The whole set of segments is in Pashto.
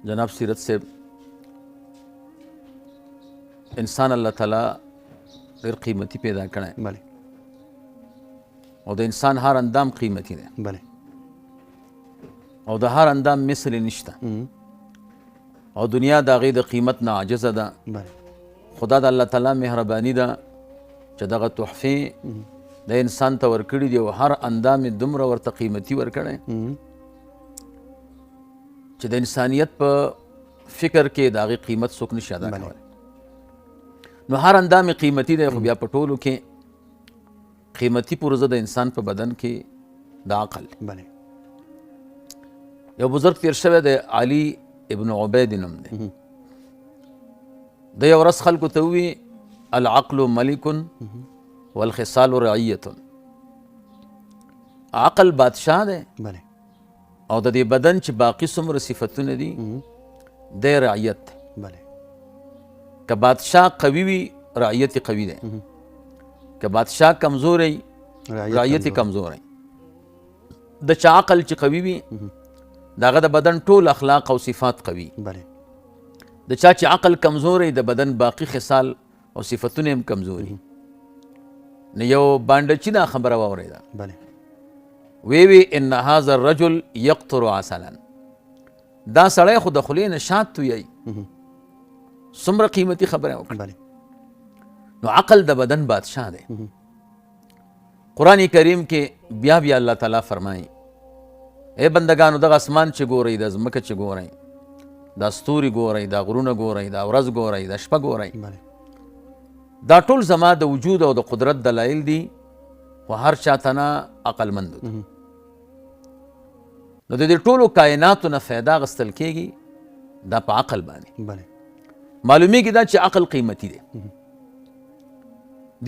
جناب سیرت سے انسان الله تعالی ډېر قیمتي پیدا کړی بله او د انسان هر اندام قیمتي دی بله او د هر اندام مثل نشته او دنیا د هغې د قیمت نه عاجزه ده بله خدا د الله تعالی مهرباني ده چې دغه تحفې د انسان ته ورکړي دي او هر اندام یې دومره ورته قیمتي ورکړی چې د انسانیت په فکر کې د هغې قیمت څوک نشي ادا کولی نو هر اندام یې قیمتي دی خو بیا په ټولو کې قیمتي پرزه د انسان په بدن کې د عقل بله یو بزرگ تیر شوی دی علي ابن عبید نوم دی د یو ورځ خلکو ته ووي العقل ملک والخصال رعیة عقل بادشاه دی بله او د دې بدن چې باقي څومره صفتونه دي دی رعیت دی بله که بادشاه قوي وي رعیت قوي دی که بادشاه کمزوری رعیت کمزوری د چا عقل چې قوي وي د هغه د بدن ټول اخلاق او صفات قوي بله د چا چې عقل کمزوری د بدن باقي خصال او صفتونه هم کمزوري نو یو بانډچي دا خبره واورېده بله وی ان هذا الرجل یقطر عسلا دا سړی خو د خولې نه شات تویوي څومره قیمتي خبره وکړه بله نو عقل د بدن بادشاه دی قرآن کریم کې بیا بیا الله تعالی فرمایي ای بندگانو دغه اسمان چې ګورئ د ځمکه چې ګورئ دا ستوري ګورئ دا غرونه ګورئ دا ورځ ګورئ دا شپه ګورئ بله دا ټول زما د وجود او د قدرت دلایل دي خو هر چاته نه عقلمند دی نو د دې ټولو کائناتو نه فایده اخیستل کېږي دا په عقل باندې بله معلومیږي دا چې عقل قیمتي دی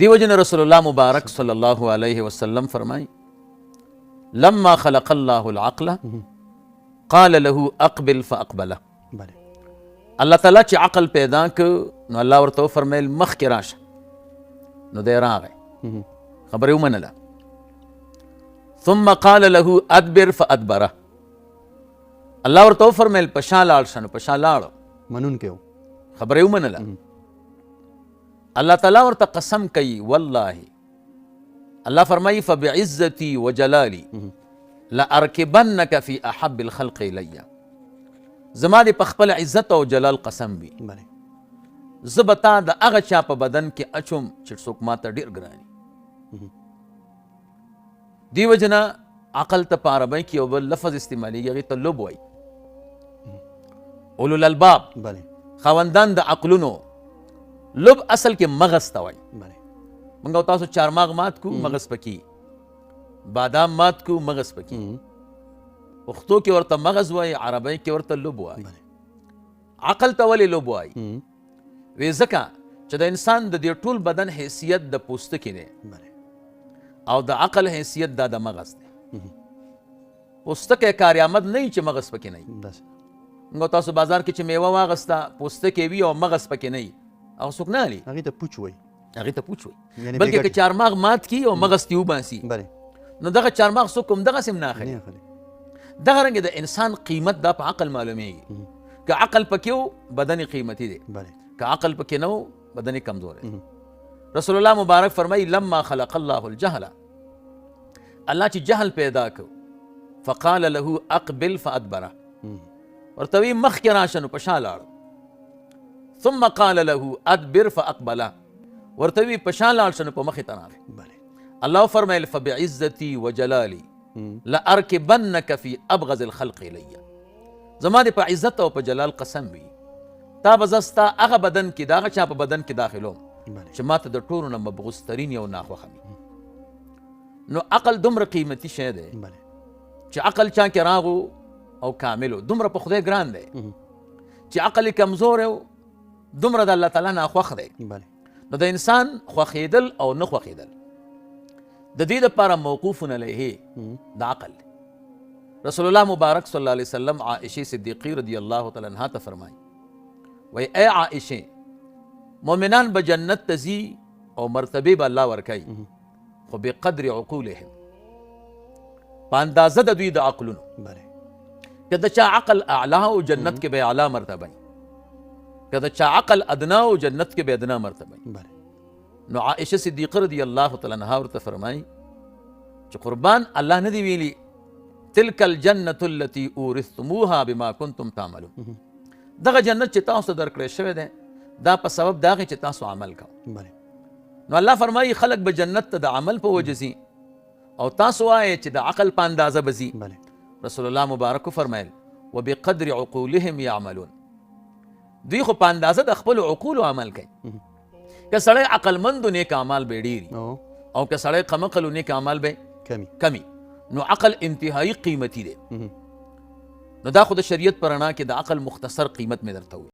دیو جن رسول الله مبارک صلی الله علیه وسلم فرمای لما خلق الله العقل قال له اقبل فاقبله بله الله تعالی چې عقل پیدا ک نو الله ورته فرمایل مخکې راشه نو دی راغی خبرې ومنله ثم قال له ادبر فادبره الله ورته فرمایل په شا لاړ شه نو په شا لاړو منونکی و خبرې ومنله الله تعالی ورته قسم کوي والله الله فرمایي فبعزتي وجلالي لارکبنك في احب الخلق الي زما دې په خپل عزت او جلال قسم وي بله زه به تا د هغه چا په بدن کې اچوم چې څوک ماته ډېر ګراني دې وجه نه عقل ته په عربۍ کې یو بل لفظ استعمالیږي هغې ته لب وایي اولو الالباب بله خاوندان د عقلونو لب اصل کې مغز ته وایي بله موږ او تاسو چارماغ مات کو مغز پکې بادام مات کو مغز پکې پښتو کې ورته مغز وایي عربۍ کې ورته لب وایي عقل ته ولې لب وایي وی ځکه چې د انسان د دې ټول بدن حیثیت د پوستکي دی بله او د عقل حیثیت دا د مغز دی پوستکی کاریامد نه وي چې مغز پکې نه وي داسې موږ تاسو بازار کې چې میوه واغسته پوستکی وي او مغز پکې نه وي هغه څوک نه اخلي هغې ته پوچ وایي هغې ته پوچ وایي یعنې بلکې که چارماغ مات کي او مغز ترې وباسي بله نو دغه چارماغ څوک هم دغسې هم نه اخلي نه اخلي دغه رنګې د انسان قیمت دا په عقل معلومیږي که عقل پکې و بدن قیمتي دی بله که عقل پکې نه و بدن کمزور دی رسول الله مبارک فرمایي لما خلق الله الجهل الله چې جهل پیدا کړ فقال له اقبل فادبره ورته وی مخکې راشه نو په شا لاړ ثم قال له ادبر فاقبله ورته وی په شا لاړ شه نو په مخې ته راغی بله الله فرمایل فبعزتي وجلالي لارکبنك في ابغض الخلق الي زما دې په عزت او په جلال قسم وي تا به زه ستا هغه بدن کې د هغه چا په بدن کې داخلوم بله چې ماته د ټولو نه مبغوض ترین یو ناخوښه وي نو عقل دومره قیمتي شی دی بله چې عقل چا کې راغو او کاملو دومره په خدای ګران دی چې عقل یې کمزور و دومره د الله تعالی ناخوښ دی بله نو د انسان خوښېدل او نه خوښېدل د دې دپاره موقوف علیه د عقل دی رسول الله مبارک صلی الله علیه وسلم عائشې صدیقی رضی الله تعالی عنها ته فرمایي وایي ای عائشې مؤمنان به جنت ته ځي او مرتبې به الله ورکوي خو بقدر عقولهم په اندازه د دوی د عقلونو بله که د چا عقل اعلی او جنت کې به اعلی مرتبه که د چا عقل ادنا او جنت کې به ادنا مرتبه. نو عائشه صدیقه رضی الله تعالی عنها ورته فرمایي چې قربان الله نه دی ویلي تلک الجنة التي اورثتموها بما كنتم تعملون، دغه جنت چې تاسو درکړی شوی دی دا په سبب د هغې چې تاسو عمل کوئ. نو الله فرمایي خلک به جنت ته د عمل په وجه ځي او تاسو وایئ چې د عقل په اندازه به ځي. رسول الله مبارک فرمایل وبقدر عقولهم یعملون، دوی خو په اندازه د خپلو عقولو عمل کوي. که سړی عقلمند و نیک اعمال به ډېري او که سړی قمقل و نیک اعمال به کمی. نو عقل انتهایی قیمتي دی. نو دا خو د شریعت په رڼا کې د عقل مختصر قیمت مې درته